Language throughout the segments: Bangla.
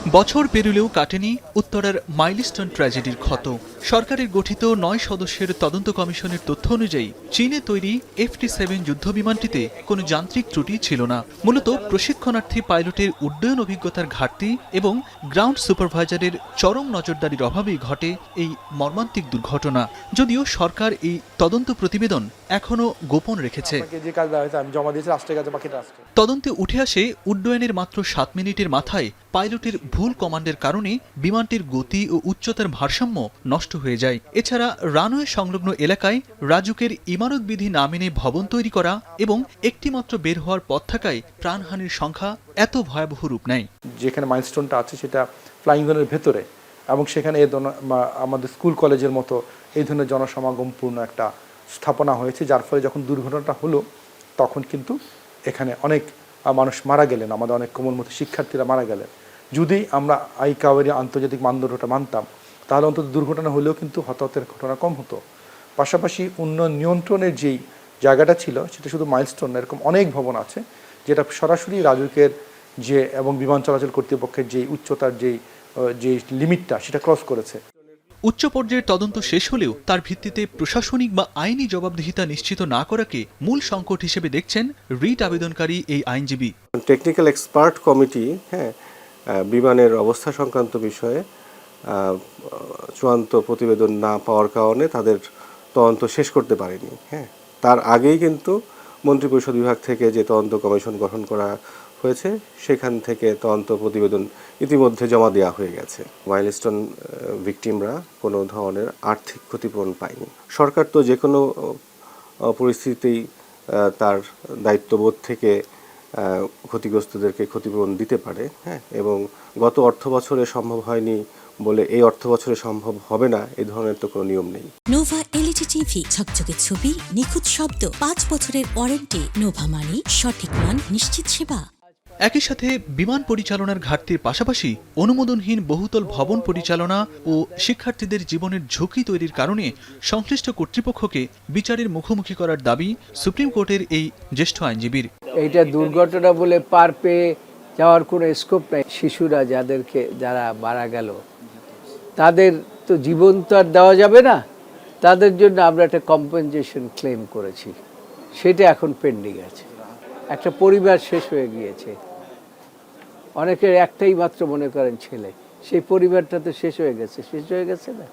বছর পেরুলেও কাটেনি উত্তরার মাইলস্টোন ট্র্যাজেডির ক্ষত। সরকারের গঠিত ৯ সদস্যের তদন্ত কমিশনের তথ্য অনুযায়ী চীনে তৈরি FT-7 যুদ্ধবিমানটিতে কোনো যান্ত্রিক ত্রুটি ছিল না। মূলত প্রশিক্ষণার্থী পাইলটের উড্ডয়ন অভিজ্ঞতার ঘাটতি এবং গ্রাউন্ড সুপারভাইজারের চরম নজরদারির অভাবেই ঘটে এই মর্মান্তিক দুর্ঘটনা। যদিও সরকার এই তদন্ত প্রতিবেদন এখনও গোপন রেখেছে। তদন্তে উঠে আসে উড্ডয়নের মাত্র ৭ মিনিটের মাথায় পাইলটের ভুল কমান্ডের কারণে বিমানটির গতি ও উচ্চতার ভারসাম্য নষ্ট হয়ে যায়। এছাড়া রানওয়ে সংলগ্ন এলাকায় রাজুকের ইমারতবিধি না মেনে ভবন তৈরি করা এবং একটিমাত্র বের হওয়ার পথ থাকায় প্রাণহানির সংখ্যা এত ভয়াবহ রূপ নেয়। যেখানে মাইলস্টোনটা আছে সেটা ফ্লাইং জোনের ভেতরে, এবং সেখানে আমাদের স্কুল কলেজের মতো এই ধরনের জনসমাগমপূর্ণ একটা স্থাপনা হয়েছে, যার ফলে যখন দুর্ঘটনাটা হলো তখন কিন্তু এখানে অনেক মানুষ মারা গেলেন, আমাদের অনেক কোমলমতি শিক্ষার্থীরা মারা গেলেন। যদি আমরা আইকাওয়ের আন্তর্জাতিক মানদণ্ডটা মানতাম তাহলে অন্তত দুর্ঘটনা হলেও কিন্তু হতাহতের ঘটনা কম হতো। পাশাপাশি উন্নয়ন নিয়ন্ত্রণের যেই জায়গাটা ছিল সেটা শুধু মাইলস্টোন না, এরকম অনেক ভবন আছে যেটা সরাসরি রাজুকের যে এবং বিমান চলাচল কর্তৃপক্ষের যেই উচ্চতার যেই লিমিটটা সেটা ক্রস করেছে। উচ্চ পর্যায়ের তদন্ত শেষ হলেও তার ভিত্তিতে প্রশাসনিক বা আইনি জবাবদিহিতা নিশ্চিত না করাকে মূল সংকট হিসেবে দেখছেন রিট আবেদনকারী এই আইনজীবী। টেকনিক্যাল এক্সপার্ট কমিটি বিমানের অবস্থা সংক্রান্ত বিষয়ে চূড়ান্ত প্রতিবেদন না পাওয়ার কারণে তাদের তদন্ত শেষ করতে পারেনি। তার আগেই কিন্তু মন্ত্রিপরিষদ বিভাগ থেকে যে তদন্ত কমিশন গঠন করা হয়েছে সেখান থেকে তদন্ত প্রতিবেদন ইতিমধ্যে জমা দেওয়া হয়ে গেছে। মাইলস্টোন ভিকটিমরা কোনো ধরনের আর্থিক ক্ষতিপূরণ পায়নি। সরকার তো যে কোনো পরিস্থিতিতেই তার দায়িত্ববোধ থেকে ক্ষতিগ্রস্তদেরকে ক্ষতিপূরণ দিতে পারে, এবং গত অর্থ বছরে সম্ভব হয়নি বলে এই অর্থ বছরে সম্ভব হবে না, এই ধরনের তো কোনো নিয়ম নেই। নোভা LED টিভি, ঝকঝকে ছবি, নিখুঁত শব্দ, ৫ বছরের ওয়ারেন্টি। নোভা মানে সঠিক মান, নিশ্চিত সেবা। একই সাথে বিমান পরিচালনার ঘাটতির পাশাপাশি অনুমোদনহীন বহুতল ভবন পরিচালনা ও শিক্ষার্থীদের জীবনের ঝুঁকি তৈরির কারণে সংশ্লিষ্ট কর্তৃপক্ষকে বিচারের মুখোমুখি করার দাবি সুপ্রিম কোর্টের এই জ্যেষ্ঠ আইনজীবীর। এইটা দুর্ঘটনা বলে পার পেয়ে যাওয়ার কোনো স্কোপ নেই। শিশুরা যারা মারা গেল তাদের তো জীবন তো আর দেওয়া যাবে না, তাদের জন্য আমরা একটা কম্পেনসেশন ক্লেম করেছি, সেটা এখন পেন্ডিং আছে। একটা পরিবার শেষ হয়ে গিয়েছে, অনেকের একটাই মাত্র মনে করেন ছেলে, সেই পরিবারটা তো শেষ হয়ে গেছে না,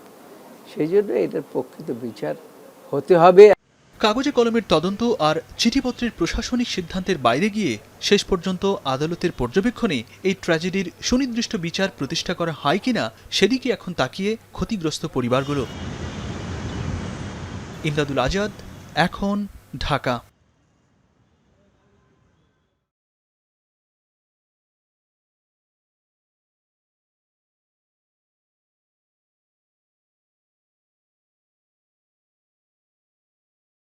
সেই জন্য এটার প্রকৃত বিচার হতে হবে। কাগজে কলমের তদন্ত আর চিঠিপত্রের প্রশাসনিক সিদ্ধান্তের বাইরে গিয়ে শেষ পর্যন্ত আদালতের পর্যবেক্ষণে এই ট্র্যাজেডির সুনির্দিষ্ট বিচার প্রতিষ্ঠা করা হয় কিনা সেদিকে এখন তাকিয়ে ক্ষতিগ্রস্ত পরিবারগুলো। ইমদাদুল আজাদ, এখন, ঢাকা।